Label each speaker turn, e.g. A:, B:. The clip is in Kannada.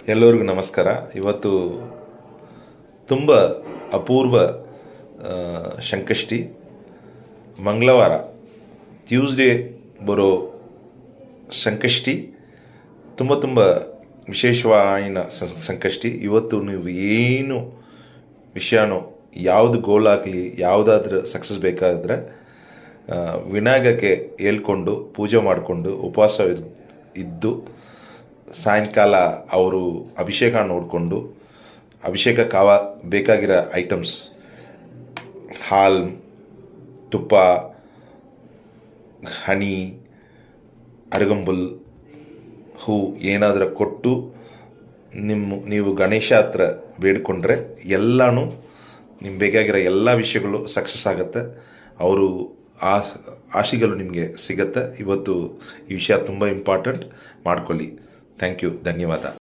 A: ಎಲ್ಲರಿಗೂ ನಮಸ್ಕಾರ. ಇವತ್ತು ತುಂಬ ಅಪೂರ್ವ ಸಂಕಷ್ಟಿ. ಮಂಗಳವಾರ ಟ್ಯೂಸ್ಡೇ ಬರೋ ಸಂಕಷ್ಟಿ ತುಂಬ ತುಂಬ ವಿಶೇಷವಾದ ಸಂಕಷ್ಟಿ. ಇವತ್ತು ನೀವು ಏನು ವಿಷಯನೋ, ಯಾವುದು ಗೋಲ್ ಆಗಲಿ, ಯಾವುದಾದ್ರೂ ಸಕ್ಸಸ್ ಬೇಕಾದರೆ ವಿನಾಯಕಕ್ಕೆ ಹೇಳ್ಕೊಂಡು ಪೂಜೆ ಮಾಡಿಕೊಂಡು ಉಪವಾಸ ಇದ್ದು ಸಾಯಂಕಾಲ ಅವರು ಅಭಿಷೇಕ ನೋಡಿಕೊಂಡು ಅಭಿಷೇಕ ಬೇಕಾಗಿರೋ ಐಟಮ್ಸ್ ಹಾಲು, ತುಪ್ಪ, ಹನಿ, ಅರಗಂಬುಲ್, ಹೂ ಏನಾದರೂ ಕೊಟ್ಟು ನೀವು ಗಣೇಶ ಹತ್ರ ಬೇಡ್ಕೊಂಡ್ರೆ ಎಲ್ಲನೂ ನಿಮ್ಗೆ ಬೇಕಾಗಿರೋ ಎಲ್ಲ ವಿಷಯಗಳು ಸಕ್ಸಸ್ ಆಗುತ್ತೆ. ಅವರು ಆಶೀಗಳು ನಿಮಗೆ ಸಿಗುತ್ತೆ. ಇವತ್ತು ಈ ವಿಷಯ ತುಂಬ ಇಂಪಾರ್ಟೆಂಟ್, ಮಾಡ್ಕೊಳ್ಳಿ. ಥ್ಯಾಂಕ್ ಯು, ಧನ್ಯವಾದ.